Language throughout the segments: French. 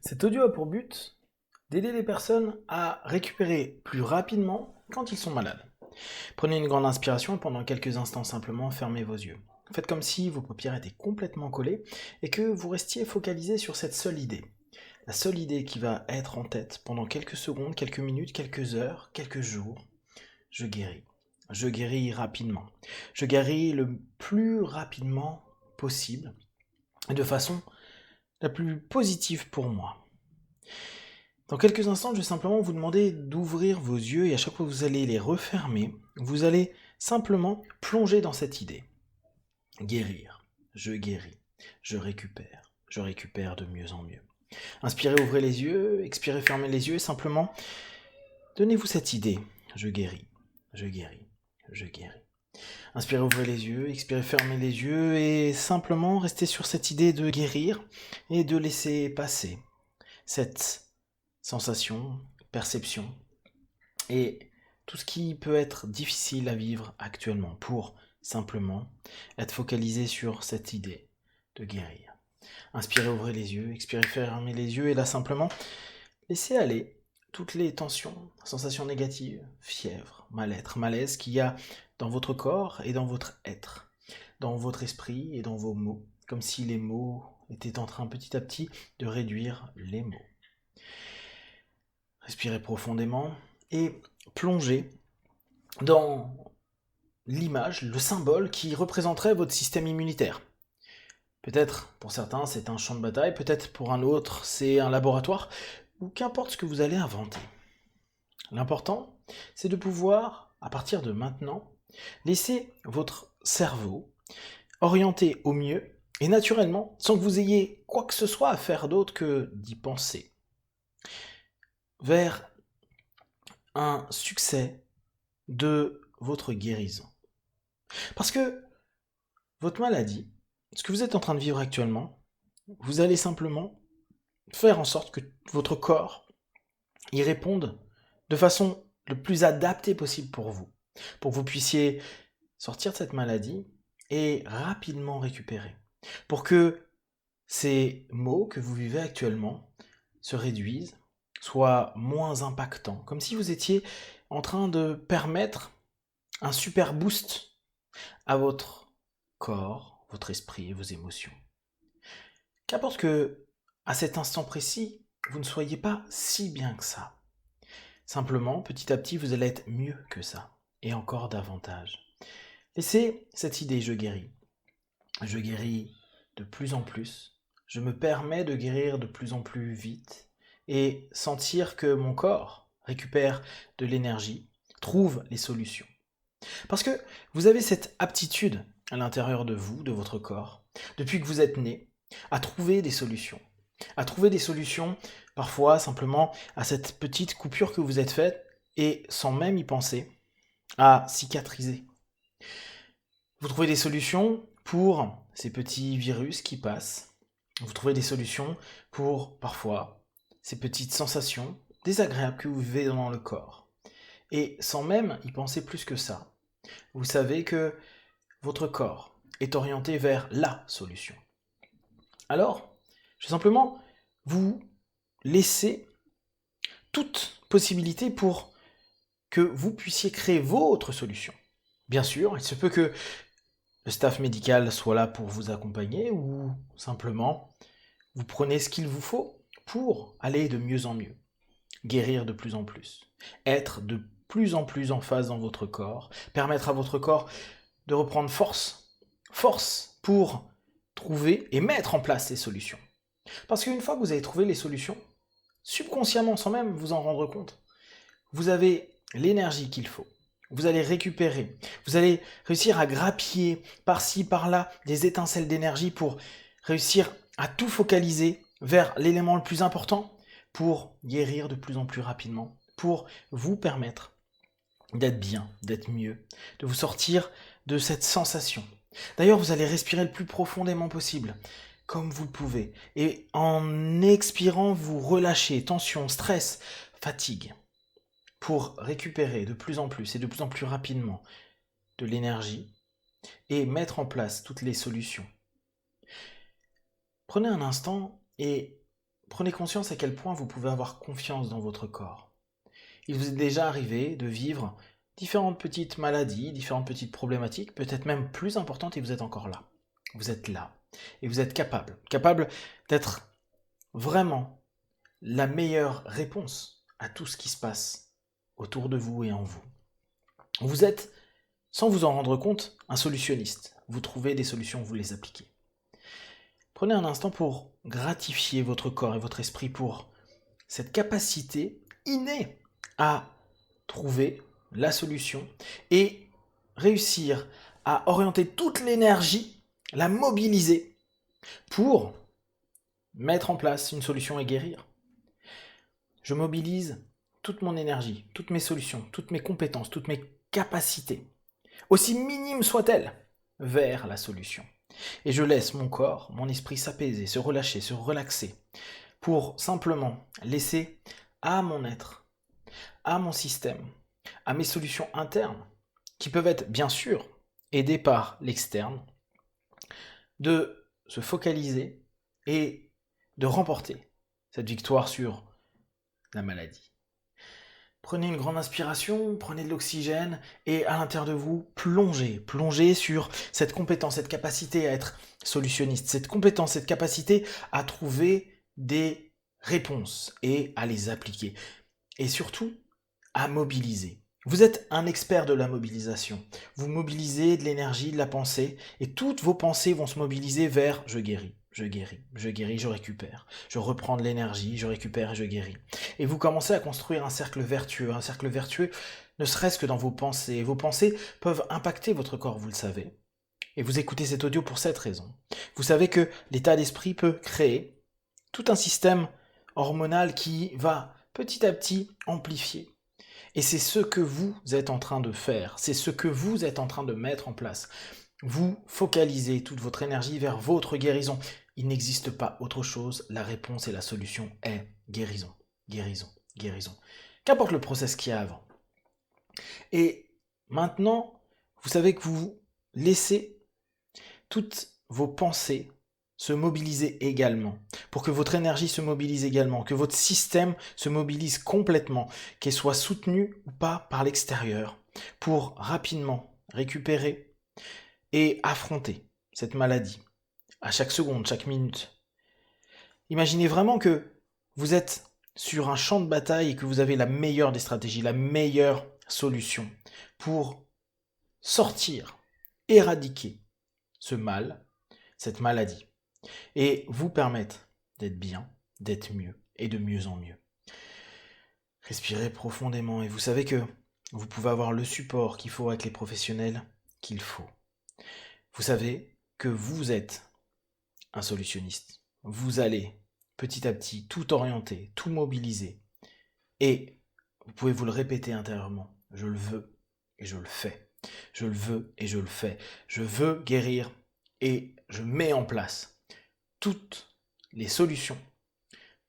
Cet audio a pour but d'aider les personnes à récupérer plus rapidement quand ils sont malades. Prenez une grande inspiration et pendant quelques instants simplement fermez vos yeux. Faites comme si vos paupières étaient complètement collées et que vous restiez focalisé sur cette seule idée. La seule idée qui va être en tête pendant quelques secondes, quelques minutes, quelques heures, quelques jours. Je guéris. Je guéris rapidement. Je guéris le plus rapidement possible et de façon la plus positive pour moi. Dans quelques instants, je vais simplement vous demander d'ouvrir vos yeux et à chaque fois que vous allez les refermer, vous allez simplement plonger dans cette idée. Guérir, je guéris, je récupère de mieux en mieux. Inspirez, ouvrez les yeux, expirez, fermez les yeux et simplement donnez-vous cette idée. Je guéris, je guéris, je guéris. Inspirez, ouvrez les yeux, expirez, fermez les yeux et simplement restez sur cette idée de guérir et de laisser passer cette sensation, perception et tout ce qui peut être difficile à vivre actuellement pour simplement être focalisé sur cette idée de guérir. Inspirez, ouvrez les yeux, expirez, fermez les yeux et là simplement laissez aller toutes les tensions, sensations négatives, fièvre, mal-être, malaise qu'il y a dans votre corps et dans votre être, dans votre esprit et dans vos mots, comme si les mots étaient en train petit à petit de réduire les mots. Respirez profondément et plongez dans l'image, le symbole qui représenterait votre système immunitaire. Peut-être pour certains c'est un champ de bataille, peut-être pour un autre c'est un laboratoire, ou qu'importe ce que vous allez inventer. L'important, c'est de pouvoir, à partir de maintenant, laisser votre cerveau orienter au mieux et naturellement, sans que vous ayez quoi que ce soit à faire d'autre que d'y penser, vers un succès de votre guérison. Parce que votre maladie, ce que vous êtes en train de vivre actuellement, vous allez simplement faire en sorte que votre corps y réponde de façon le plus adaptée possible pour que vous puissiez sortir de cette maladie et rapidement récupérer, pour que ces maux que vous vivez actuellement se réduisent, soient moins impactants, comme si vous étiez en train de permettre un super boost à votre corps, votre esprit et vos émotions. Qu'importe que, à cet instant précis, vous ne soyez pas si bien que ça. Simplement, petit à petit, vous allez être mieux que ça, et encore davantage. Laissez cette idée, je guéris. Je guéris de plus en plus. Je me permets de guérir de plus en plus vite, et sentir que mon corps récupère de l'énergie, trouve les solutions. Parce que vous avez cette aptitude à l'intérieur de vous, de votre corps, depuis que vous êtes né, à trouver des solutions. À trouver des solutions, parfois simplement à cette petite coupure que vous êtes faite, et sans même y penser, à cicatriser. Vous trouvez des solutions pour ces petits virus qui passent. Vous trouvez des solutions pour, parfois, ces petites sensations désagréables que vous vivez dans le corps. Et sans même y penser plus que ça, vous savez que votre corps est orienté vers la solution. Alors, je vais simplement vous laisser toute possibilité pour que vous puissiez créer votre solution. Bien sûr, il se peut que le staff médical soit là pour vous accompagner ou simplement vous prenez ce qu'il vous faut pour aller de mieux en mieux, guérir de plus en plus, être de plus en plus en phase dans votre corps, permettre à votre corps de reprendre force pour trouver et mettre en place les solutions. Parce qu'une fois que vous avez trouvé les solutions, subconsciemment, sans même vous en rendre compte, vous avez l'énergie qu'il faut. Vous allez récupérer, vous allez réussir à grappiller par-ci, par-là des étincelles d'énergie pour réussir à tout focaliser vers l'élément le plus important pour guérir de plus en plus rapidement, pour vous permettre d'être bien, d'être mieux, de vous sortir de cette sensation. D'ailleurs, vous allez respirer le plus profondément possible, comme vous le pouvez, et en expirant, vous relâchez tension, stress, fatigue, pour récupérer de plus en plus et de plus en plus rapidement de l'énergie et mettre en place toutes les solutions. Prenez un instant et prenez conscience à quel point vous pouvez avoir confiance dans votre corps. Il vous est déjà arrivé de vivre différentes petites maladies, différentes petites problématiques, peut-être même plus importantes, et vous êtes encore là. Vous êtes là. Et vous êtes capable d'être vraiment la meilleure réponse à tout ce qui se passe autour de vous et en vous. Vous êtes, sans vous en rendre compte, un solutionniste. Vous trouvez des solutions, vous les appliquez. Prenez un instant pour gratifier votre corps et votre esprit pour cette capacité innée à trouver la solution et réussir à orienter toute l'énergie, la mobiliser pour mettre en place une solution et guérir. Je mobilise toute mon énergie, toutes mes solutions, toutes mes compétences, toutes mes capacités, aussi minimes soient-elles, vers la solution. Et je laisse mon corps, mon esprit s'apaiser, se relâcher, se relaxer, pour simplement laisser à mon être, à mon système, à mes solutions internes, qui peuvent être bien sûr aidées par l'externe, de se focaliser et de remporter cette victoire sur la maladie. Prenez une grande inspiration, prenez de l'oxygène et à l'intérieur de vous, plongez sur cette compétence, cette capacité à être solutionniste, cette compétence, cette capacité à trouver des réponses et à les appliquer. Et surtout, à mobiliser. Vous êtes un expert de la mobilisation. Vous mobilisez de l'énergie, de la pensée, et toutes vos pensées vont se mobiliser vers « je guéris ». Je guéris, je récupère. Je reprends de l'énergie, je récupère et je guéris. Et vous commencez à construire un cercle vertueux ne serait-ce que dans vos pensées. Vos pensées peuvent impacter votre corps, vous le savez. Et vous écoutez cet audio pour cette raison. Vous savez que l'état d'esprit peut créer tout un système hormonal qui va petit à petit amplifier. Et c'est ce que vous êtes en train de faire, c'est ce que vous êtes en train de mettre en place. Vous focalisez toute votre énergie vers votre guérison. Il n'existe pas autre chose, la réponse et la solution est guérison, guérison, guérison. Qu'importe le process qu'il y a avant. Et maintenant, vous savez que vous laissez toutes vos pensées se mobiliser également, pour que votre énergie se mobilise également, que votre système se mobilise complètement, qu'elle soit soutenue ou pas par l'extérieur, pour rapidement récupérer et affronter cette maladie, à chaque seconde, chaque minute. Imaginez vraiment que vous êtes sur un champ de bataille et que vous avez la meilleure des stratégies, la meilleure solution pour sortir, éradiquer ce mal, cette maladie, et vous permettre d'être bien, d'être mieux et de mieux en mieux. Respirez profondément et vous savez que vous pouvez avoir le support qu'il faut avec les professionnels qu'il faut. Vous savez que vous êtes un solutionniste. Vous allez petit à petit tout orienter, tout mobiliser. Et vous pouvez vous le répéter intérieurement. Je le veux et je le fais. Je le veux et je le fais. Je veux guérir et je mets en place toutes les solutions,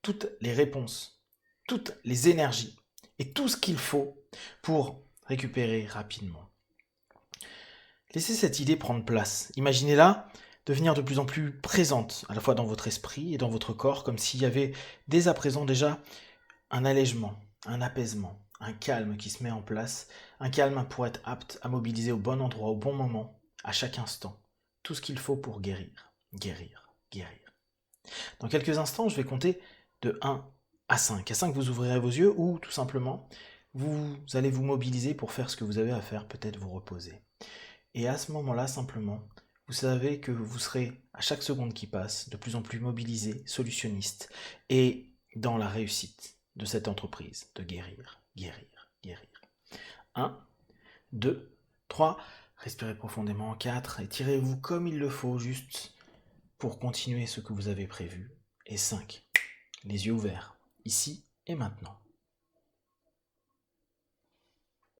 toutes les réponses, toutes les énergies et tout ce qu'il faut pour récupérer rapidement. Laissez cette idée prendre place. Imaginez-la devenir de plus en plus présente, à la fois dans votre esprit et dans votre corps, comme s'il y avait dès à présent déjà un allègement, un apaisement, un calme qui se met en place, un calme pour être apte à mobiliser au bon endroit, au bon moment, à chaque instant, tout ce qu'il faut pour guérir, guérir, guérir. Dans quelques instants, je vais compter de 1 à 5. À 5, vous ouvrirez vos yeux ou tout simplement, vous allez vous mobiliser pour faire ce que vous avez à faire, peut-être vous reposer. Et à ce moment-là, simplement, vous savez que vous serez, à chaque seconde qui passe, de plus en plus mobilisé, solutionniste, et dans la réussite de cette entreprise de guérir, guérir, guérir. 1, 2, 3, respirez profondément. 4, étirez-vous comme il le faut, juste pour continuer ce que vous avez prévu. Et 5, les yeux ouverts, ici et maintenant.